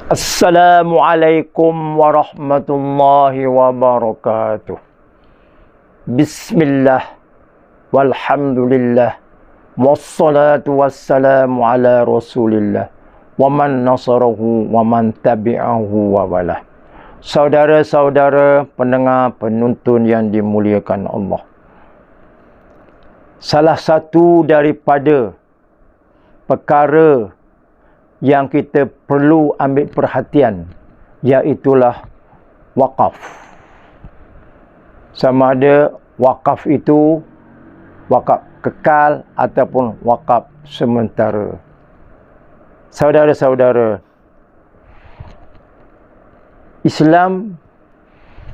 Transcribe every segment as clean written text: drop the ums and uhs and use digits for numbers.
Assalamualaikum warahmatullahi wabarakatuh. Bismillah, walhamdulillah, wassalatu wassalamu ala rasulillah, wa man nasarahu wa man tabi'ahu wa walah. Saudara-saudara pendengar penuntun yang dimuliakan Allah, salah satu daripada perkara yang kita perlu ambil perhatian iaitulah wakaf. Sama ada wakaf itu wakaf kekal ataupun wakaf sementara. Saudara-saudara, Islam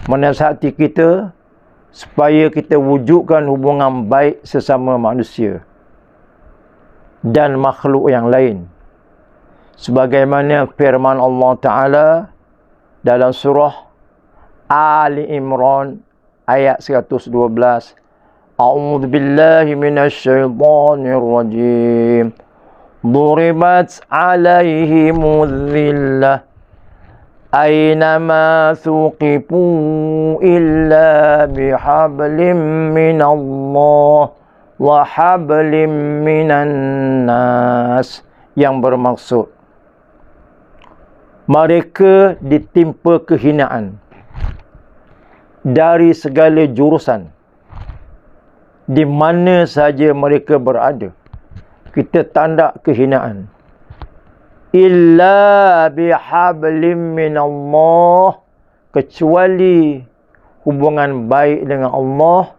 menasihati kita supaya kita wujudkan hubungan baik sesama manusia dan makhluk yang lain, sebagaimana firman Allah Ta'ala dalam surah Ali Imran ayat 112. A'udzu billahi minasyaitonir rajim. Duribat 'alaihimuz zillah aynama thuqifu illa bihablim minallah wa hablim minan nas, yang bermaksud mereka ditimpa kehinaan dari segala jurusan, di mana saja mereka berada. Kita tanda kehinaan. Illa bihablim minallah, kecuali hubungan baik dengan Allah,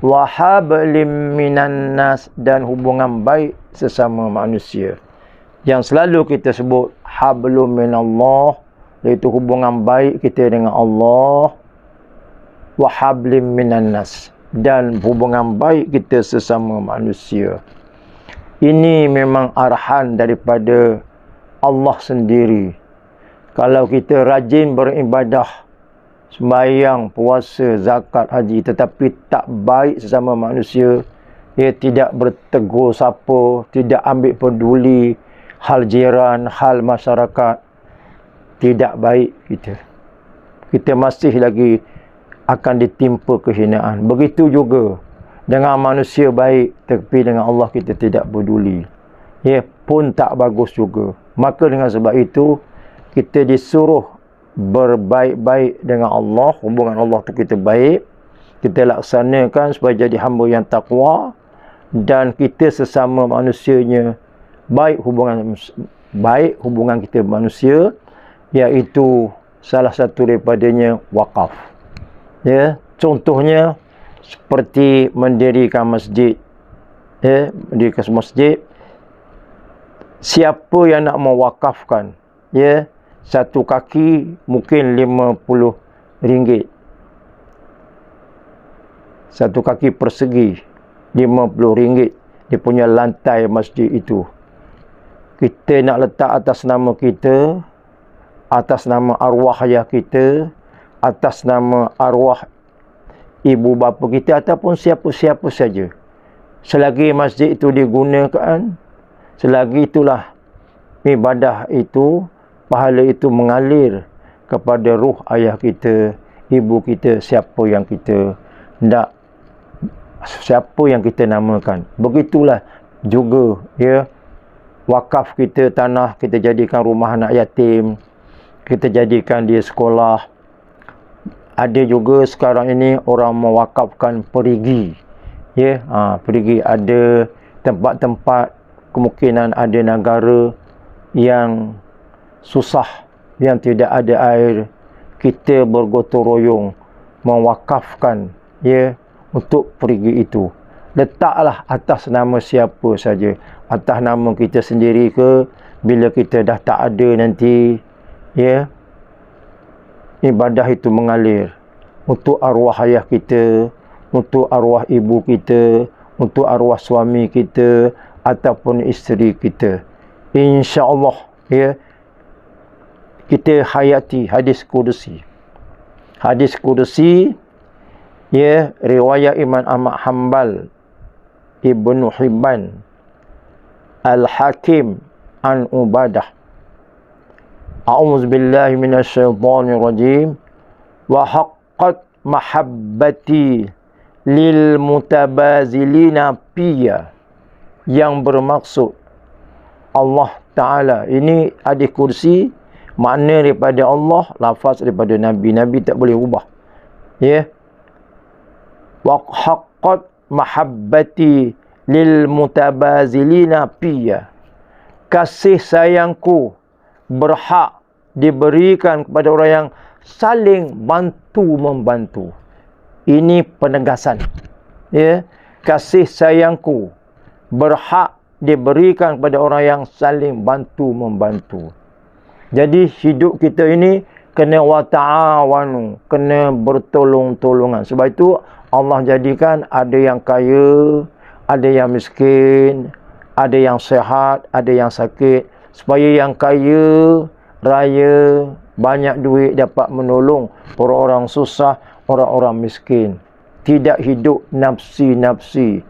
wa hablim minan nas, dan hubungan baik sesama manusia, yang selalu kita sebut hablum minallah, iaitu hubungan baik kita dengan Allah, wa hablim minan nas, dan hubungan baik kita sesama manusia. Ini memang arahan daripada Allah sendiri. Kalau kita rajin beribadah, sembahyang, puasa, zakat, haji, tetapi tak baik sesama manusia, ia tidak bertegur sapa, tidak ambil peduli hal jiran, hal masyarakat, tidak baik kita masih lagi akan ditimpa kehinaan. Begitu juga dengan manusia baik, tapi dengan Allah kita tidak peduli, pun tak bagus juga. Maka dengan sebab itu kita disuruh berbaik-baik dengan Allah. Hubungan Allah tu kita baik, kita laksanakan supaya jadi hamba yang takwa, dan kita sesama manusianya baik hubungan kita manusia, iaitu salah satu daripadanya wakaf. Contohnya seperti mendirikan masjid. Mendirikan masjid, siapa yang nak mewakafkan, satu kaki mungkin RM50, satu kaki persegi RM50 dia punya lantai masjid itu. Kita nak letak atas nama kita, atas nama arwah ayah kita, atas nama arwah ibu bapa kita, ataupun siapa-siapa saja. Selagi masjid itu digunakan, selagi itulah ibadah itu, pahala itu mengalir kepada ruh ayah kita, ibu kita, siapa yang kita namakan. Begitulah juga wakaf kita, tanah kita jadikan rumah anak yatim, kita jadikan dia sekolah. Ada juga sekarang ini orang mewakafkan perigi. Perigi, ada tempat-tempat, kemungkinan ada negara yang susah, yang tidak ada air, kita bergotong royong mewakafkan untuk perigi itu. Letaklah atas nama siapa saja, atas nama kita sendiri ke, bila kita dah tak ada nanti, ibadah itu mengalir untuk arwah ayah kita, untuk arwah ibu kita, untuk arwah suami kita ataupun isteri kita. InsyaAllah kita hayati hadis Qudsi. Hadis Qudsi, riwayat Imam Ahmad Hanbal, Ibnu Hibban, Al-Hakim an Ubadah. A'udzubillahi minasyaitonirrajim. Wa haqqat mahabbati lil mutabazilina piya, yang bermaksud Allah Ta'ala. Ini hadis kursi, makna daripada Allah, lafaz daripada Nabi. Nabi tak boleh ubah. Ya. Wa haqqat mahabbati lil mutabazilina piya. Kasih sayangku berhak diberikan kepada orang yang saling bantu-membantu. Ini penegasan. Ya. Kasih sayangku berhak diberikan kepada orang yang saling bantu-membantu. Jadi hidup kita ini kena wa ta'awanu, kena bertolong-tolongan. Sebab itu Allah jadikan ada yang kaya, ada yang miskin, ada yang sehat, ada yang sakit, supaya yang kaya, raya, banyak duit dapat menolong orang-orang susah, orang-orang miskin. Tidak hidup nafsi-nafsi.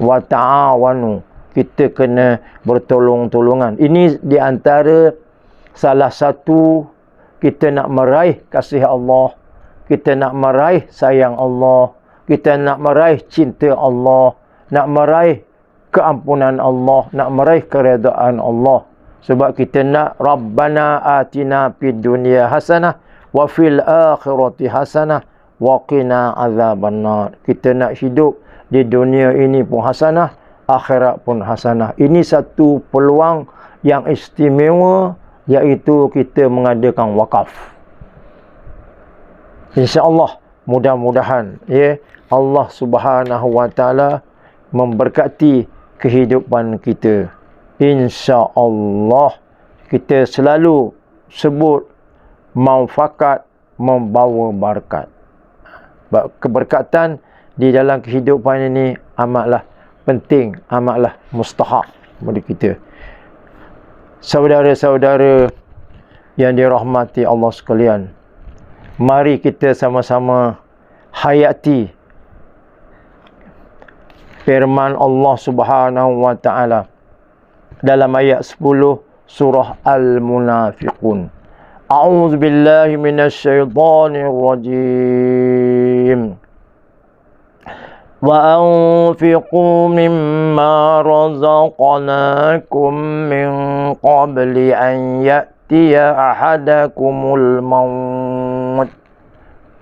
Wa ta'awanu, kita kena bertolong-tolongan. Ini di antara salah satu kita nak meraih kasih Allah, kita nak meraih sayang Allah, kita nak meraih cinta Allah, nak meraih keampunan Allah, nak meraih keredaan Allah. Sebab kita nak Rabbana atina fid dunya hasanah wa fil akhirati hasanah wa qina azabannar. Kita nak hidup di dunia ini pun hasanah, akhirat pun hasanah. Ini satu peluang yang istimewa, iaitu kita mengadakan wakaf. InsyaAllah, mudah-mudahan ya Allah Subhanahu wa Ta'ala memberkati kehidupan kita. InsyaAllah, kita selalu sebut manfaat membawa berkat. Keberkatan di dalam kehidupan ini amatlah penting, amatlah mustahak bagi kita. Saudara-saudara yang dirahmati Allah sekalian, mari kita sama-sama hayati firman Allah Subhanahu wa Ta'ala dalam ayat 10 surah Al-Munafiqun. A'udzu billahi minasyaitonir rajim. وَأَنْفِقُوا مِمَّا رَزَقْنَاكُمْ مِنْ قَبْلِ أَنْ يَأْتِيَ أَحَدَكُمُ الْمَوْتُ.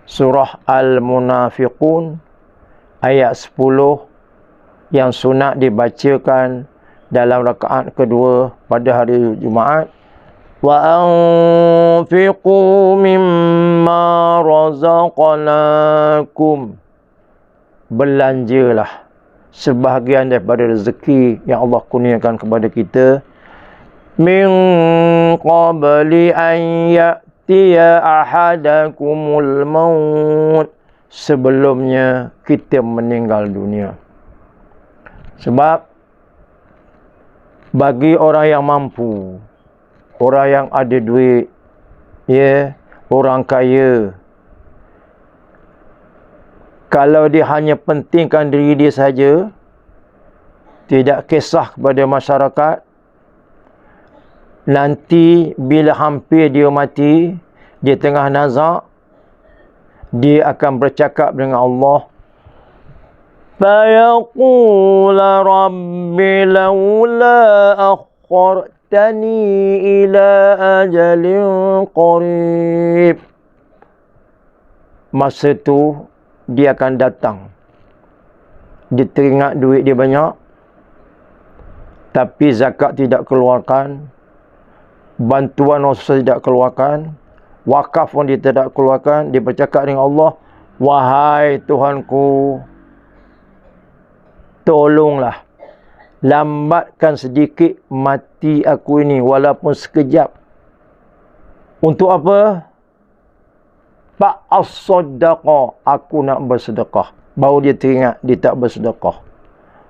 Surah Al-Munafiqun ayat 10 yang sunat dibacakan dalam rakaat kedua pada hari Jumaat. وَأَنْفِقُوا مِمَّا رَزَقْنَاكُمْ. Belanjalah sebahagian daripada rezeki yang Allah kurniakan kepada kita. Min qabli an ya'tiya ahadakumul maut. Sebelumnya kita meninggal dunia. Sebab bagi orang yang mampu, orang yang ada duit, ya, orang kaya, kalau dia hanya pentingkan diri dia saja, tidak kisah kepada masyarakat, nanti bila hampir dia mati, dia tengah nazak, dia akan bercakap dengan Allah, fayaqula rabbi laula akhartani ila ajalin qarib. Masa tu dia akan datang, dia teringat duit dia banyak, tapi zakat tidak keluarkan, bantuan sosial tidak keluarkan, wakaf pun dia tidak keluarkan. Dia bercakap dengan Allah, wahai Tuhanku, tolonglah, lambatkan sedikit mati aku ini, walaupun sekejap. Untuk apa? Fa'as-sadaqah, aku nak bersedekah. Baru dia teringat dia tak bersedekah.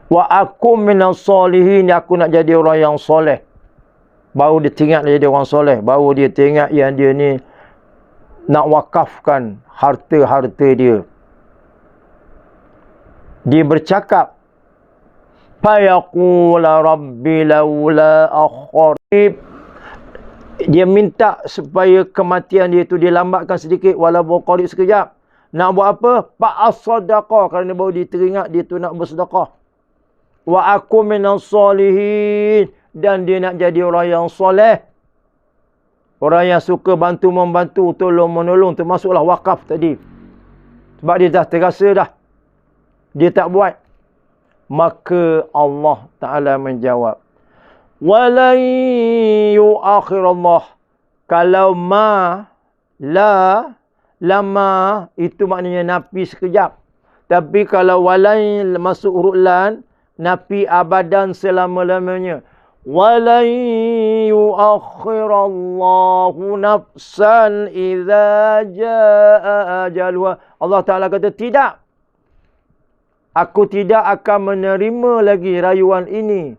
Wa aku minas solihin, aku nak jadi orang yang soleh. Baru dia teringat dia jadi orang soleh. Baru dia teringat yang dia ni nak wakafkan harta-harta dia. Dia bercakap, fayaqula rabbi laula akharib. dia minta supaya kematian dia itu dilambatkan sedikit walaupun qarib sekejap. Nak buat apa? Fa'as-sadaqah, kerana baru dia teringat dia tu nak bersedekah. Wa aku minas solihin, dan dia nak jadi orang yang soleh. Orang yang suka bantu-membantu, tolong-menolong, termasuklah wakaf tadi. Sebab dia dah terasa dah. Dia tak buat. Maka Allah Ta'ala menjawab, walan yu'akhirallah. Kalau lama, itu maknanya napi sekejap. Tapi kalau walan masuk huruf lan, napi abadan selama-lamanya. Walan yu'akhirallahu nafsan idza jaa ajaluha. Allah Ta'ala kata tidak. Aku tidak akan menerima lagi rayuan ini.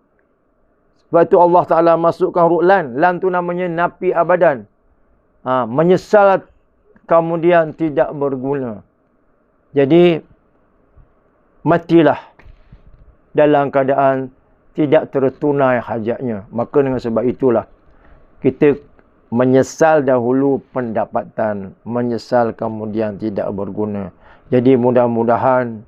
Sebab itu Allah Ta'ala masukkan huruf lan. Lan tu namanya napi abadan. Menyesal kemudian tidak berguna. Jadi, matilah dalam keadaan tidak tertunai hajatnya. Maka dengan sebab itulah, kita menyesal dahulu pendapatan. Menyesal kemudian tidak berguna. Jadi mudah-mudahan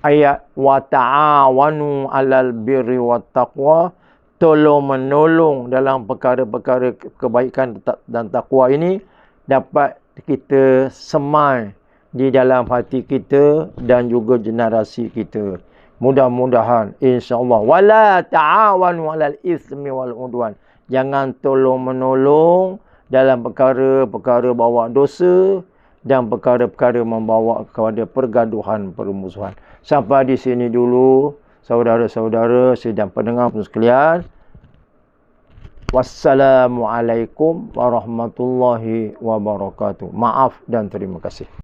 ayat wa ta'awanu 'alal birri wat taqwa, tolong menolong dalam perkara-perkara kebaikan dan takwa ini dapat kita semai di dalam hati kita dan juga generasi kita. Mudah-mudahan insya-Allah. Wala ta'awanu 'alal itsmi wal 'udwan. Jangan tolong menolong dalam perkara-perkara bawa dosa dan perkara-perkara membawa kepada pergaduhan, permusuhan. Sampai di sini dulu, saudara-saudara sidang pendengar sekalian. Wassalamualaikum warahmatullahi wabarakatuh. Maaf dan terima kasih.